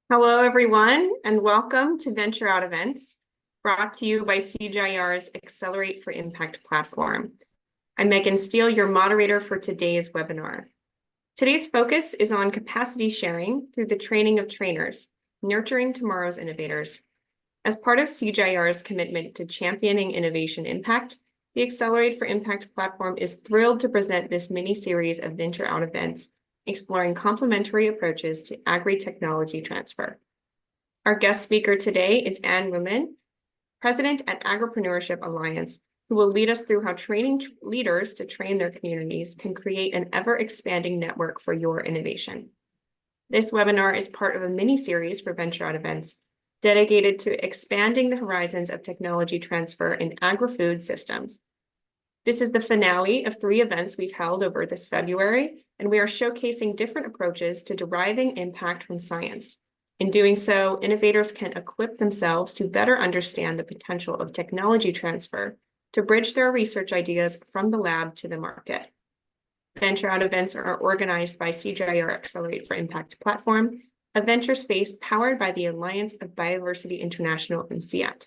Hello, everyone, and welcome to Venture Out Events, brought to you by CGIAR's Accelerate for Impact platform. I'm Megan Steele, your moderator for today's webinar. Today's focus is on capacity sharing through the training of trainers, nurturing tomorrow's innovators. As part of CGIAR's commitment to championing innovation impact, the Accelerate for Impact platform is thrilled to present this mini-series of Venture Out Events exploring complementary approaches to agri-technology transfer. Our guest speaker today is Anne Roulin, President at Agripreneurship Alliance, who will lead us through how training leaders to train their communities can create an ever-expanding network for your innovation. This webinar is part of a mini-series for Venture Out Events dedicated to expanding the horizons of technology transfer in agri-food systems. This is the finale of 3 events we've held over this February, and we are showcasing different approaches to deriving impact from science. In doing so, innovators can equip themselves to better understand the potential of technology transfer to bridge their research ideas from the lab to the market. Venture Out events are organized by CGIAR Accelerate for Impact platform, a venture space powered by the Alliance Bioversity International and CIAT.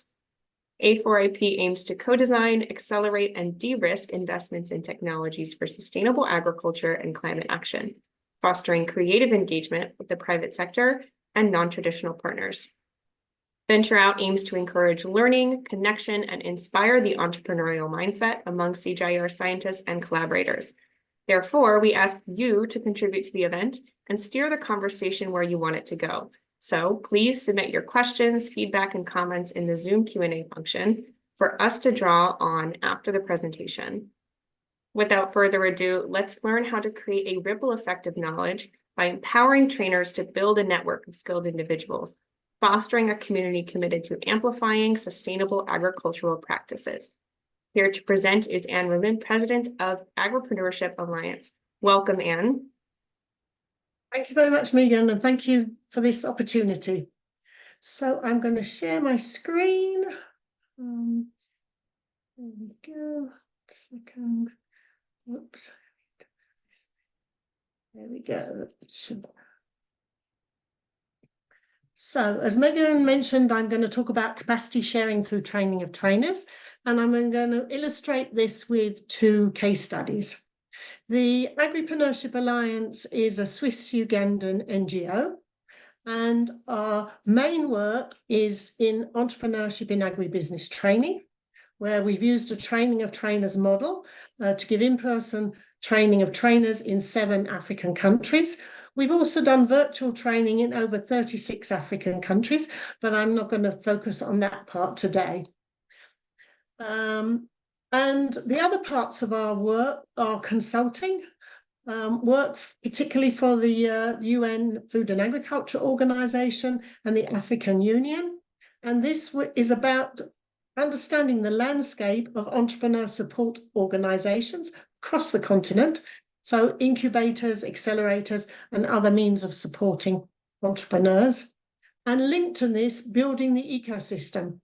A4IP aims to co-design, accelerate, and de-risk investments in technologies for sustainable agriculture and climate action, fostering creative engagement with the private sector and non-traditional partners. Venture Out aims to encourage learning, connection, and inspire the entrepreneurial mindset among CGIAR scientists and collaborators. Therefore, we ask you to contribute to the event and steer the conversation where you want it to go. So please submit your questions, feedback, and comments in the Zoom Q&A function for us to draw on after the presentation. Without further ado, let's learn how to create a ripple effect of knowledge by empowering trainers to build a network of skilled individuals, fostering a community committed to amplifying sustainable agricultural practices. Here to present is Anne Roulin, President of Agripreneurship Alliance. Welcome, Anne. Thank you very much, Megan, and thank you for this opportunity. So I'm going to share my screen. There we go. Second. Oops. There we go. So as Megan mentioned, I'm going to talk about capacity sharing through training of trainers, and I'm going to illustrate this with 2 case studies. The Agripreneurship Alliance is a Swiss-Ugandan NGO, and our main work is in entrepreneurship in agribusiness training, where we've used a training of trainers model to give in-person training of trainers in 7 African countries. We've also done virtual training in over 36 African countries, but I'm not going to focus on that part today. And the other parts of our work are consulting, work particularly for the UN Food and Agriculture Organization and the African Union. And this is about understanding the landscape of entrepreneur support organizations across the continent. So incubators, accelerators, and other means of supporting entrepreneurs. And linked to this, building the ecosystem.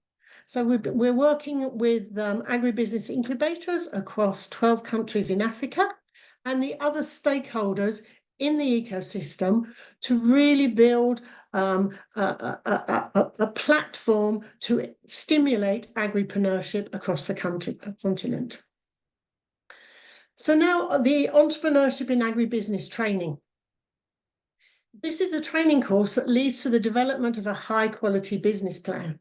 So we're working with agribusiness incubators across 12 countries in Africa and the other stakeholders in the ecosystem to really build a platform to stimulate agripreneurship across the continent. So now the entrepreneurship in agribusiness training. This is a training course that leads to the development of a high-quality business plan.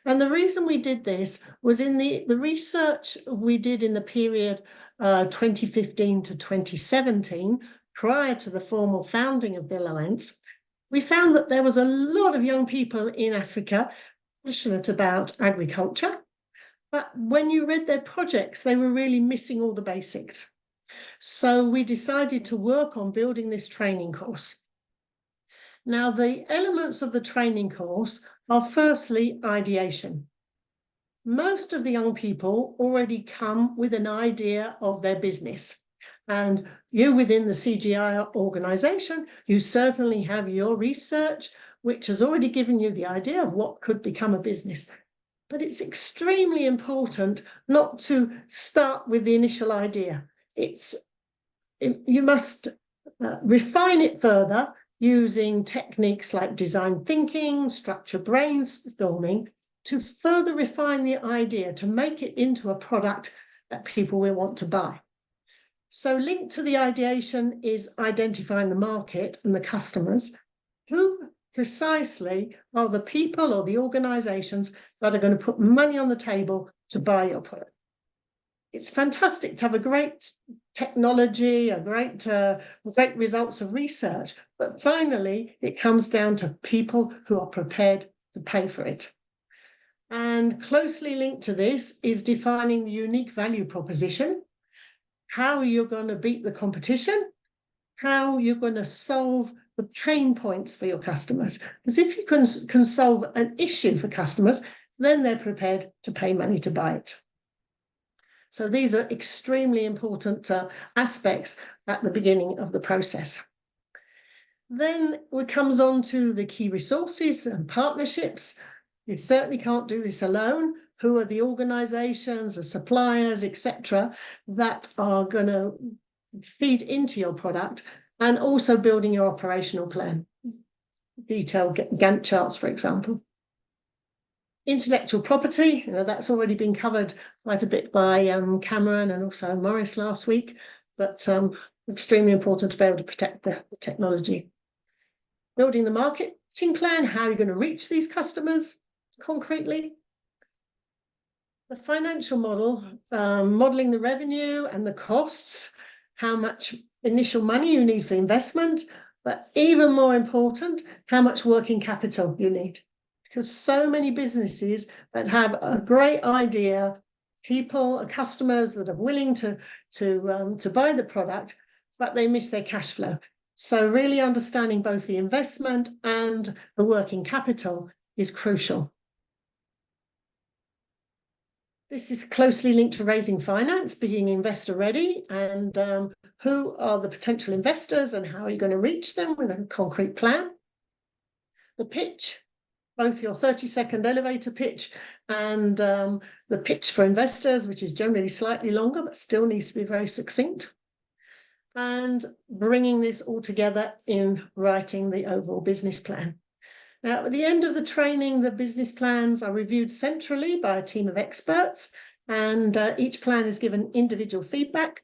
And the reason we did this was in the research we did in the period 2015 to 2017, prior to the formal founding of the Alliance, we found that there was a lot of young people in Africa passionate about agriculture, but when you read their projects, they were really missing all the basics. So we decided to work on building this training course. Now, the elements of the training course are firstly ideation. Most of the young people already come with an idea of their business. And you within the CGIAR organization, you certainly have your research, which has already given you the idea of what could become a business. But it's extremely important not to start with the initial idea. You must refine it further using techniques like design thinking, structured brainstorming, to further refine the idea, to make it into a product that people will want to buy. So linked to the ideation is identifying the market and the customers. Who precisely are the people or the organizations that are going to put money on the table to buy your product? It's fantastic to have a great technology, great results of research, but finally it comes down to people who are prepared to pay for it. And closely linked to this is defining the unique value proposition, how you're going to beat the competition, how you're going to solve the pain points for your customers. Because if you can solve an issue for customers, then they're prepared to pay money to buy it. So these are extremely important aspects at the beginning of the process. Then it comes on to the key resources and partnerships. You certainly can't do this alone. Who are the organizations, the suppliers, etc., that are going to feed into your product, and also building your operational plan. Detailed Gantt charts, for example. Intellectual property, that's already been covered quite a bit by Cameron and also Morris last week, but extremely important to be able to protect the technology. Building the marketing plan, how you're going to reach these customers concretely. The financial model, modeling the revenue and the costs, how much initial money you need for investment, but even more important, how much working capital you need. Because so many businesses that have a great idea, people, customers that are willing to buy the product, but they miss their cash flow. So really understanding both the investment and the working capital is crucial. This is closely linked to raising finance, being investor ready, and who are the potential investors and how are you going to reach them with a concrete plan. The pitch, both your 30-second elevator pitch and the pitch for investors, which is generally slightly longer, but still needs to be very succinct. And bringing this all together in writing the overall business plan. Now, at the end of the training, the business plans are reviewed centrally by a team of experts, and each plan is given individual feedback.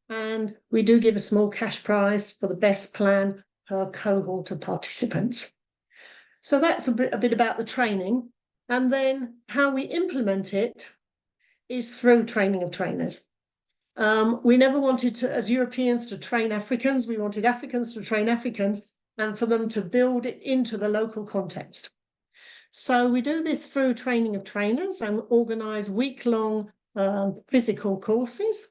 And we do give a small cash prize for the best plan per cohort of participants. So that's a bit about the training. And then how we implement it is through training of trainers. We never wanted to, as Europeans, to train Africans. We wanted Africans to train Africans, and for them to build it into the local context. So we do this through training of trainers and organise week-long physical courses.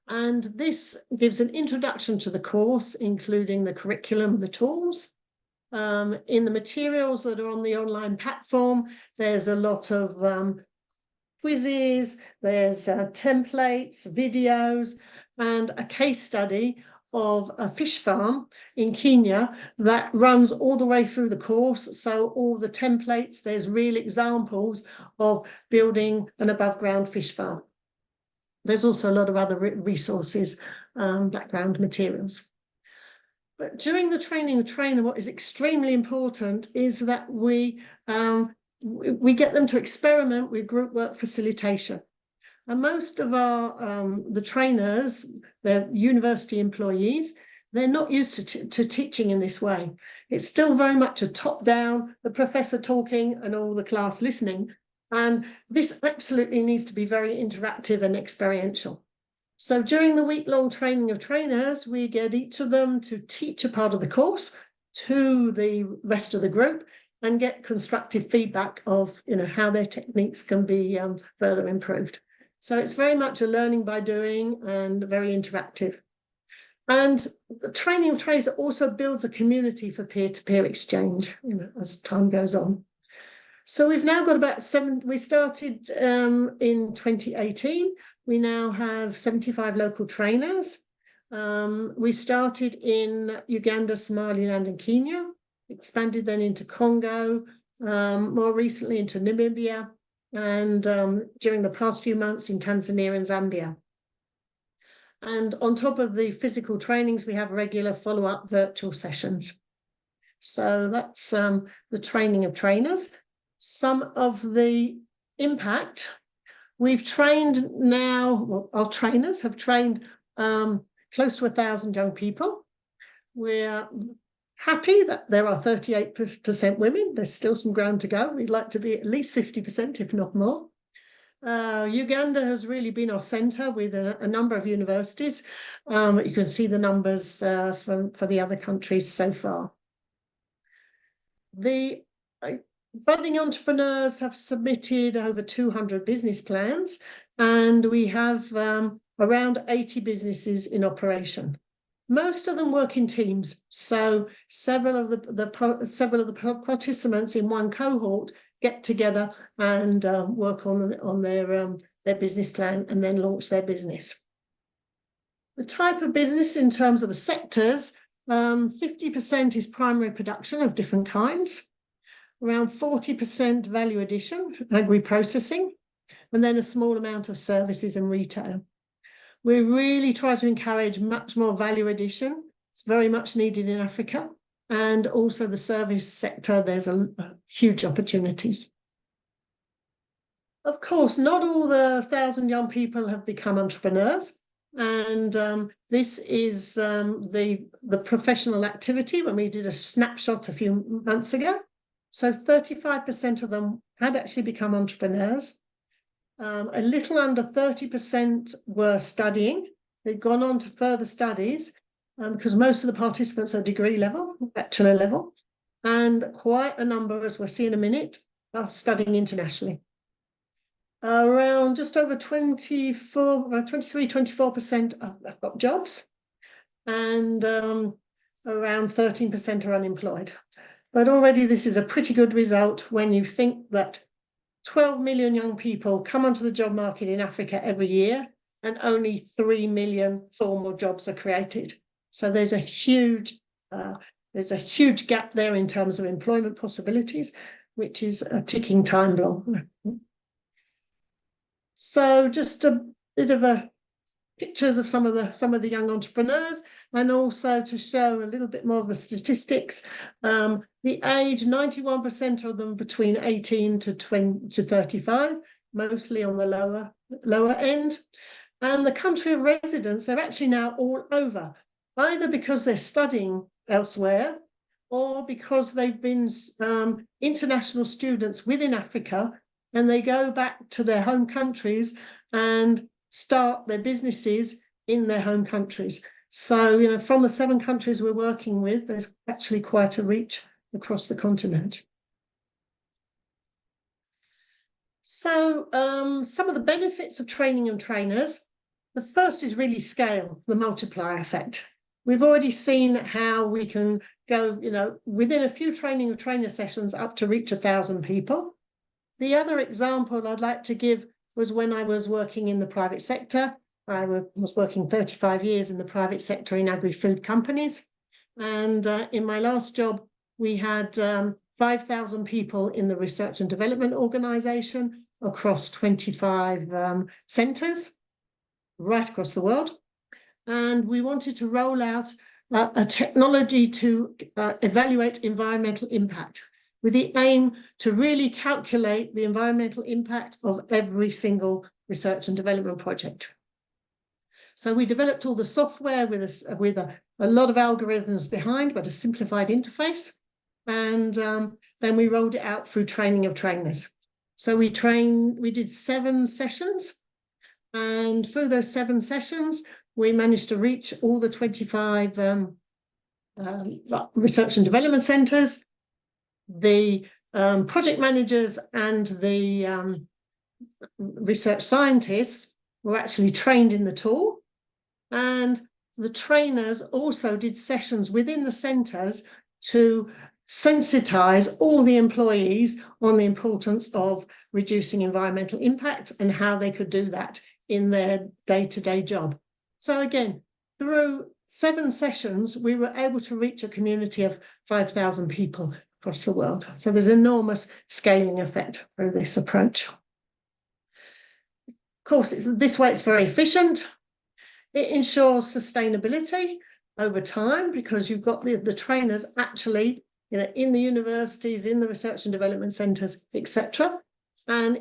And this gives an introduction to the course, including the curriculum, the tools. In the materials that are on the online platform, there's a lot of quizzes, there's templates, videos, and a case study of a fish farm in Kenya that runs all the way through the course. So all the templates, there's real examples of building an above ground fish farm. There's also a lot of other resources, background materials. But during the training of trainer, what is extremely important is that we get them to experiment with group work facilitation. And most of the trainers, they're university employees, they're not used to teaching in this way. It's still very much a top-down, the professor talking and all the class listening. And this absolutely needs to be very interactive and experiential. So during the week-long training of trainers, we get each of them to teach a part of the course to the rest of the group and get constructive feedback of how their techniques can be further improved. So it's very much a learning by doing and very interactive. And the training of trainers also builds a community for peer-to-peer exchange as time goes on. So we've now got about we started in 2018. We now have 75 local trainers. We started in Uganda, Somaliland, and Kenya, expanded then into Congo, more recently into Namibia, and during the past few months in Tanzania and Zambia. And on top of the physical trainings, we have regular follow-up virtual sessions. So that's the training of trainers. Some of the impact, we've trained now, well, our trainers have trained close to 1,000 young people. We're happy that there are 38% women. There's still some ground to go. We'd like to be at least 50%, if not more. Uganda has really been our centre with a number of universities. You can see the numbers for the other countries so far. The budding entrepreneurs have submitted over 200 business plans, and we have around 80 businesses in operation. Most of them work in teams, so several of the participants in one cohort get together and work on their business plan and then launch their business. The type of business in terms of the sectors, 50% is primary production of different kinds, around 40% value addition, agri-processing, and then a small amount of services and retail. We really try to encourage much more value addition. It's very much needed in Africa. And also the service sector, there's huge opportunities. Of course, not all the 1,000 young people have become entrepreneurs. And this is the professional activity when we did a snapshot a few months ago. So 35% of them had actually become entrepreneurs. A little under 30% were studying. They'd gone on to further studies because most of the participants are degree level, bachelor level, and quite a number, as we'll see in a minute, are studying internationally. Around just over 24% have got jobs, and around 13% are unemployed. But already this is a pretty good result when you think that 12 million young people come onto the job market in Africa every year, and only 3 million formal jobs are created. So there's a huge gap there in terms of employment possibilities, which is a ticking time bomb. So just a bit of pictures of some of the young entrepreneurs, and also to show a little bit more of the statistics. The age, 91% of them between 18 to 35, mostly on the lower end. And the country of residence, they're actually now all over, either because they're studying elsewhere or because they've been international students within Africa, and they go back to their home countries and start their businesses in their home countries. So, from the 7 countries we're working with, there's actually quite a reach across the continent. So, some of the benefits of training and trainers. The first is really scale, the multiplier effect. We've already seen how we can go, within a few training and trainer sessions up to reach 1,000 people. The other example I'd like to give was when I was working in the private sector. I was working 35 years in the private sector in agri-food companies. And in my last job, we had 5,000 people in the research and development organisation across 25 centres right across the world. And we wanted to roll out a technology to evaluate environmental impact, with the aim to really calculate the environmental impact of every single research and development project. So we developed all the software with a lot of algorithms behind, but a simplified interface. And then we rolled it out through training of trainers. So we did 7 sessions. And through those 7 sessions, we managed to reach all the 25 research and development centres. The project managers and the research scientists were actually trained in the tool, and the trainers also did sessions within the centres to sensitise all the employees on the importance of reducing environmental impact and how they could do that in their day-to-day job. So again, through 7 sessions, we were able to reach a community of 5,000 people across the world. So there's enormous scaling effect through this approach. Of course, this way it's very efficient. It ensures sustainability over time, because you've got the trainers actually, in the universities, in the research and development centres, etc., and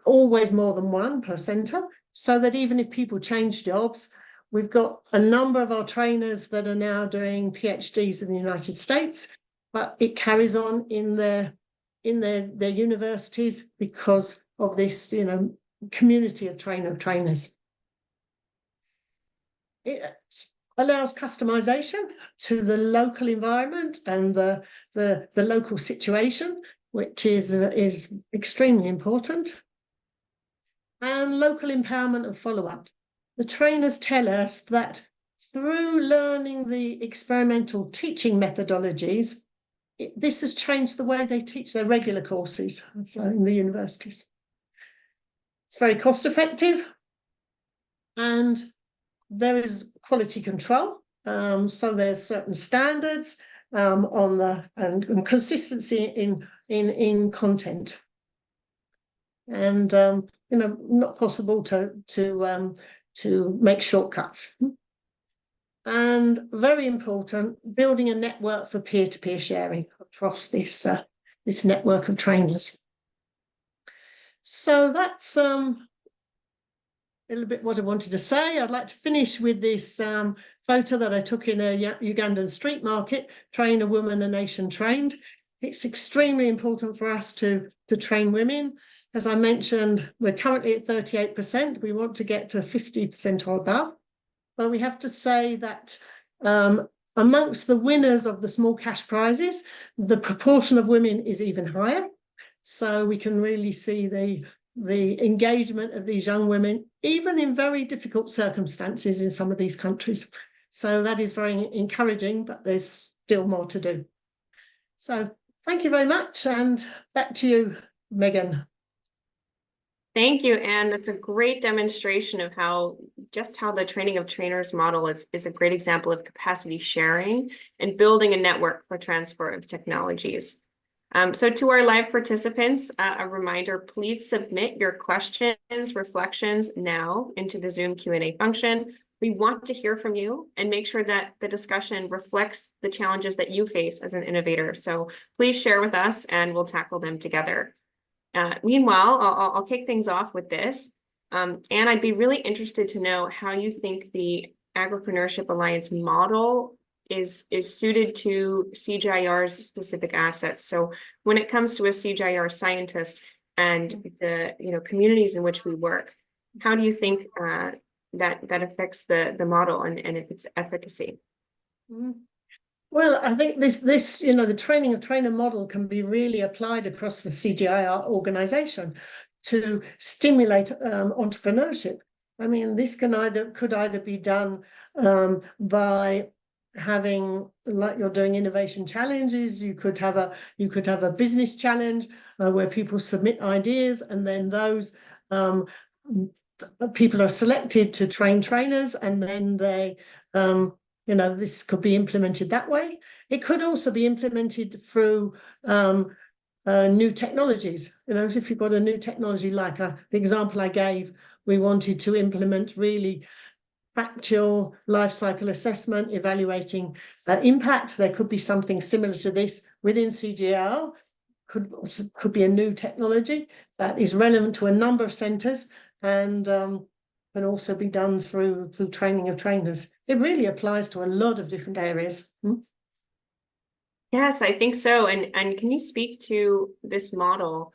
always more than one per centre, so that even if people change jobs, we've got a number of our trainers that are now doing PhDs in the United States, but it carries on in their universities because of this, community of trainers. It allows customization to the local environment and the local situation, which is extremely important. And local empowerment and follow-up. The trainers tell us that through learning the experimental teaching methodologies, this has changed the way they teach their regular courses in the universities. It's very cost effective, and there is quality control. So there's certain standards and consistency in content, and not possible to make shortcuts. And very important, building a network for peer-to-peer sharing across this network of trainers. So that's a little bit what I wanted to say. I'd like to finish with this photo that I took in a Ugandan street market. Train a woman, a nation trained. It's extremely important for us to train women. As I mentioned, we're currently at 38%. We want to get to 50% or above. But we have to say that amongst the winners of the small cash prizes, the proportion of women is even higher. So we can really see the engagement of these young women, even in very difficult circumstances in some of these countries. So that is very encouraging, but there's still more to do. So thank you very much, and back to you, Megan. Thank you, Anne. That's a great demonstration of how the training of trainers model is a great example of capacity sharing and building a network for transfer of technologies. So to our live participants, a reminder, please submit your questions, reflections now into the Zoom Q&A function. We want to hear from you and make sure that the discussion reflects the challenges that you face as an innovator. So please share with us and we'll tackle them together. Meanwhile, I'll kick things off with this. And I'd be really interested to know how you think the Agripreneurship Alliance model is suited to CGIAR's specific assets. So when it comes to a CGIAR scientist and the communities in which we work, how do you think that affects the model and its efficacy? Well, I think this the training of trainer model can be really applied across the CGIAR organization to stimulate entrepreneurship. I mean, this could either be done by having, like you're doing innovation challenges. You could have a business challenge where people submit ideas, and then those people are selected to train trainers, and then they this could be implemented that way. It could also be implemented through new technologies. If you've got a new technology, like the example I gave, we wanted to implement really factual life cycle assessment, evaluating impact. There could be something similar to this within CGIAR. Could be a new technology that is relevant to a number of centres, and can also be done through training of trainers. It really applies to a lot of different areas. Yes, I think so. And can you speak to this model?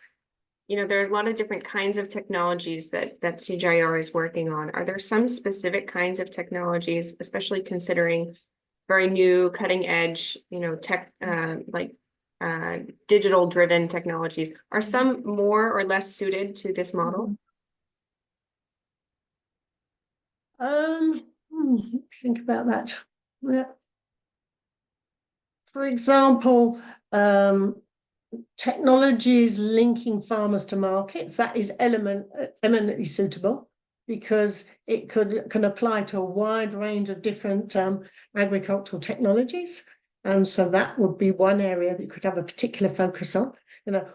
There's a lot of different kinds of technologies that CGIAR is working on. Are there some specific kinds of technologies, especially considering very new, cutting edge, tech, like digital driven technologies? Are some more or less suited to this model? Think about that. Yeah. For example, technologies linking farmers to markets, that is eminently suitable, because it can apply to a wide range of different agricultural technologies. And so that would be one area that you could have a particular focus on.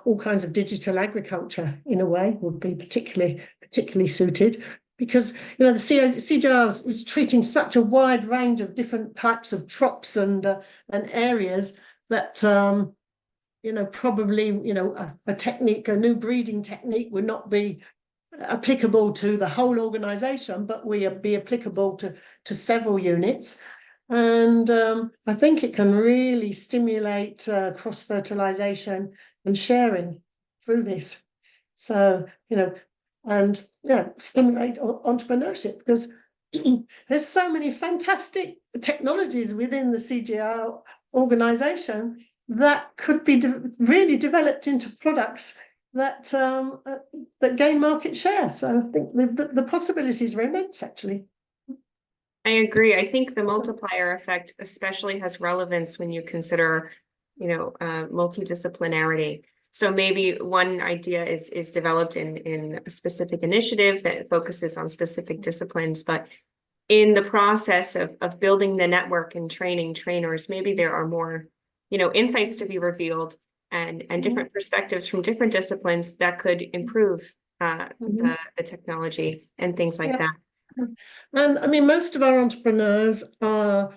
All kinds of digital agriculture, in a way, would be particularly suited, because the CGIAR is treating such a wide range of different types of crops and areas that probably a new breeding technique would not be applicable to the whole organization, but be applicable to several units. And I think it can really stimulate cross-fertilization and sharing through this. So, and stimulate entrepreneurship, because there's so many fantastic technologies within the CGIAR organization that could be really developed into products that gain market share. So I think the possibilities are immense, actually. I agree. I think the multiplier effect especially has relevance when you consider, multidisciplinarity. So maybe one idea is developed in a specific initiative that focuses on specific disciplines, but in the process of building the network and training trainers, maybe there are more, insights to be revealed and different perspectives from different disciplines that could improve the technology and things like that. And I mean, most of our entrepreneurs are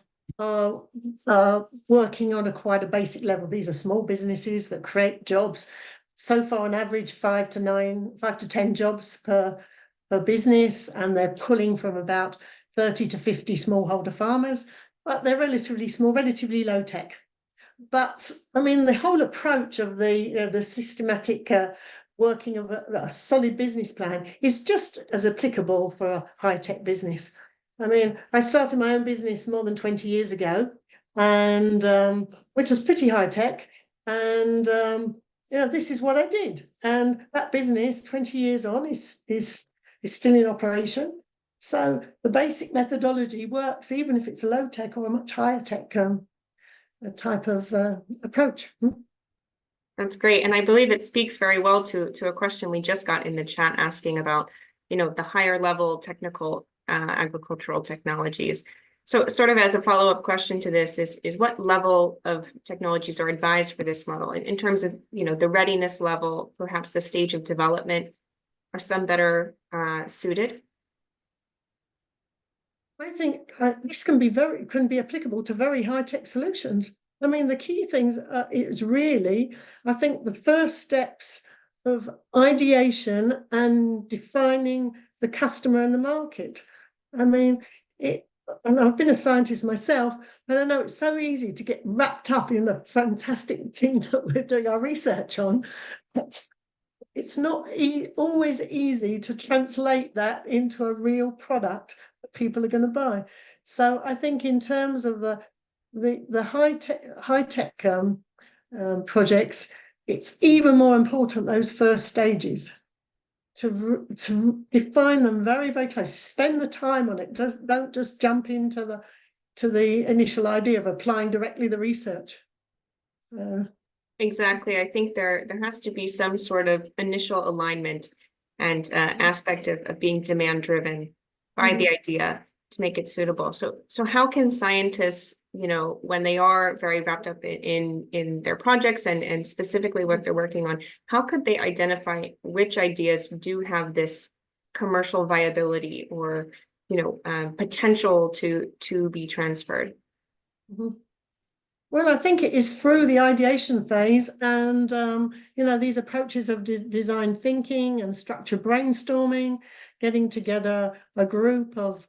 working on quite a basic level. These are small businesses that create jobs. So far, on average, 5 to 10 jobs per business, and they're pulling from about 30 to 50 smallholder farmers, but they're relatively small, relatively low tech. But I mean, the whole approach of the systematic working of a solid business plan is just as applicable for a high-tech business. I mean, I started my own business more than 20 years ago, and which was pretty high-tech, and this is what I did. And that business, 20 years on, is still in operation. So the basic methodology works, even if it's a low-tech or a much higher-tech type of approach. That's great. And I believe it speaks very well to a question we just got in the chat asking about, the higher level technical agricultural technologies. So sort of as a follow-up question to this is what level of technologies are advised for this model in terms of, the readiness level, perhaps the stage of development, are some better suited? I think this can be applicable to very high-tech solutions. I mean, the key things is really, I think, the first steps of ideation and defining the customer and the market. I mean, and I've been a scientist myself, and I know it's so easy to get wrapped up in the fantastic thing that we're doing our research on, but it's not always easy to translate that into a real product that people are going to buy. So I think in terms of the high tech projects, it's even more important those first stages to define them very, very closely. Spend the time on it. Don't just jump into the initial idea of applying directly the research. Exactly. I think there has to be some sort of initial alignment and aspect of being demand driven by the idea to make it suitable. So how can scientists, when they are very wrapped up in their projects and specifically what they're working on, how could they identify which ideas do have this commercial viability or potential to be transferred? Well, I think it is through the ideation phase and, these approaches of design thinking and structured brainstorming, getting together a group of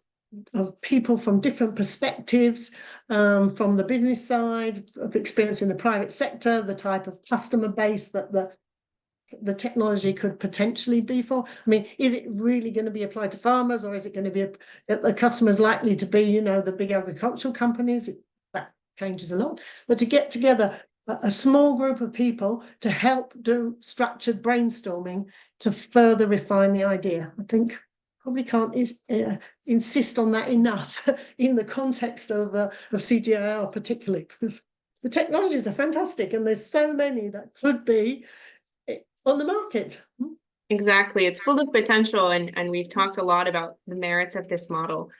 people from different perspectives, from the business side, of experience in the private sector, the type of customer base that the technology could potentially be for. I mean, is it really going to be applied to farmers, or is it going to be the customers likely to be, the big agricultural companies? That changes a lot. But to get together a small group of people to help do structured brainstorming to further refine the idea, I think probably can't insist on that enough in the context of CGIAR particularly, because the technologies are fantastic and there's so many that could be on the market. Exactly. It's full of potential, and we've talked a lot about the merits of this model.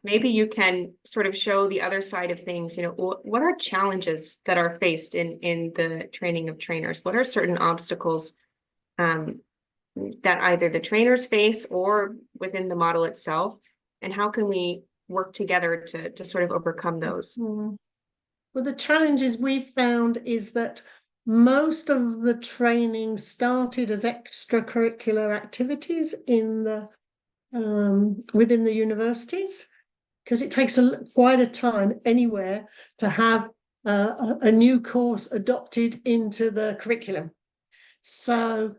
Maybe you can sort of show the other side of things. What are challenges that are faced in the training of trainers? What are certain obstacles that either the trainers face or within the model itself? And how can we work together to sort of overcome those? Well, the challenges we've found is that most of the training started as extracurricular activities in the within the universities, because it takes quite a time anywhere to have a new course adopted into the curriculum. So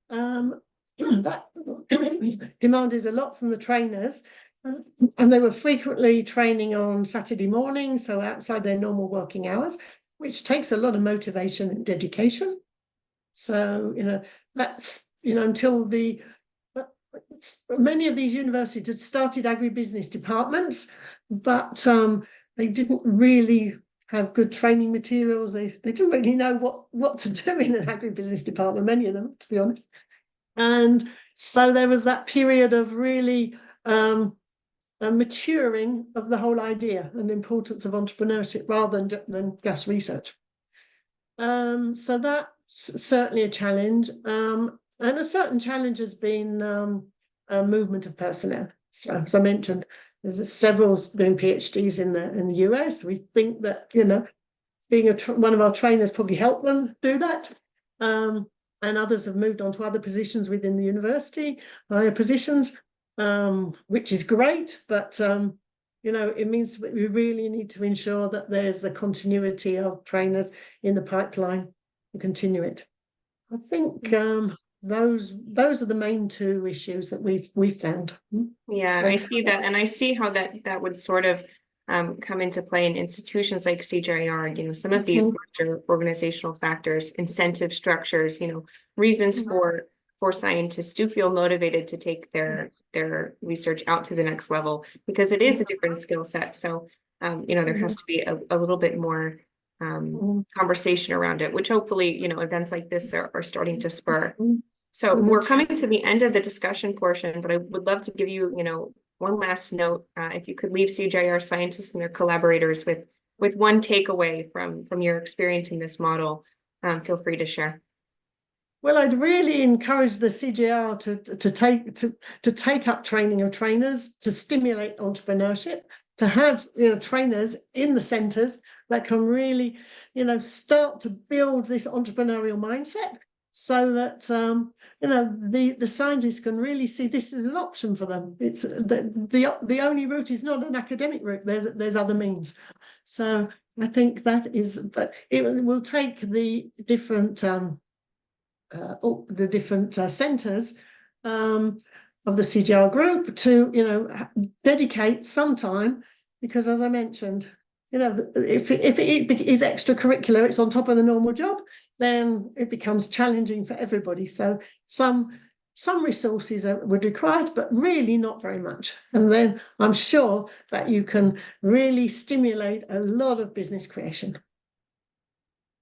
that demanded a lot from the trainers, and they were frequently training on Saturday morning, so outside their normal working hours, which takes a lot of motivation and dedication. So, that's, until many of these universities had started agribusiness departments, but they didn't really have good training materials. They didn't really know what to do in an agribusiness department, many of them, to be honest. And so there was that period of really maturing of the whole idea and the importance of entrepreneurship rather than just research. So that's certainly a challenge. And a certain challenge has been a movement of personnel. So, as I mentioned, there's several doing PhDs in the US. We think that, being one of our trainers probably helped them do that. And others have moved on to other positions within the university, higher positions, which is great. But, it means that we really need to ensure that there's the continuity of trainers in the pipeline to continue it. I think those are the main two issues that we've found. Yeah, I see that, and I see how that would sort of come into play in institutions like CGIAR. Some of these larger organizational factors, incentive structures, reasons for scientists to feel motivated to take their research out to the next level, because it is a different skill set. So there has to be a little bit more conversation around it, which hopefully events like this are starting to spur. So we're coming to the end of the discussion portion, but I would love to give you one last note. If you could leave CGIAR scientists and their collaborators with one takeaway from your experience in this model, feel free to share. Well, I'd really encourage the CGIAR to take up training of trainers, to stimulate entrepreneurship, to have trainers in the centres that can really start to build this entrepreneurial mindset, so that the scientists can really see this is an option for them. It's the only route is not an academic route. There's other means. So I think that it will take the different centres of the CGIAR group to dedicate some time, because as I mentioned, if it is extracurricular, it's on top of the normal job, then it becomes challenging for everybody. So some resources were required, but really not very much. And then I'm sure that you can really stimulate a lot of business creation.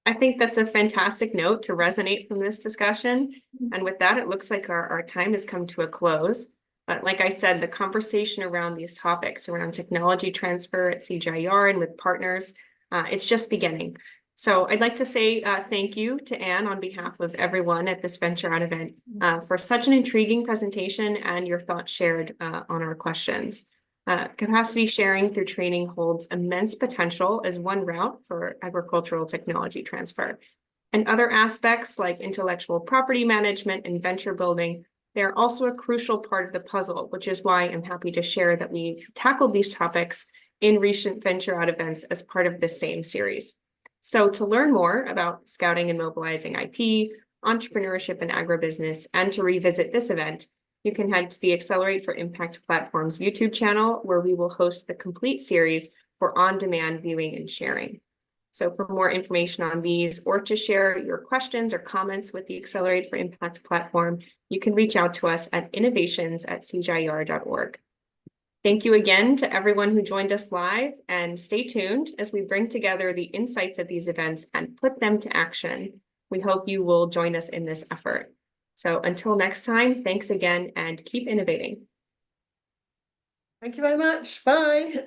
I think that's a fantastic note to resonate from this discussion. And with that, it looks like our time has come to a close. But like I said, the conversation around these topics, around technology transfer at CGIAR and with partners, it's just beginning. So I'd like to say thank you to Anne on behalf of everyone at this Venture Out event for such an intriguing presentation and your thoughts shared on our questions. Capacity sharing through training holds immense potential as one route for agricultural technology transfer. And other aspects like intellectual property management and venture building, they're also a crucial part of the puzzle, which is why I'm happy to share that we've tackled these topics in recent Venture Out events as part of this same series. So to learn more about scouting and mobilizing IP, entrepreneurship and agribusiness, and to revisit this event, you can head to the Accelerate for Impact Platform's YouTube channel, where we will host the complete series for on-demand viewing and sharing. So for more information on these, or to share your questions or comments with the Accelerate for Impact platform, you can reach out to us at innovations@cgiar.org. Thank you again to everyone who joined us live, and stay tuned as we bring together the insights of these events and put them to action. We hope you will join us in this effort. So until next time, thanks again and keep innovating. Thank you very much. Bye.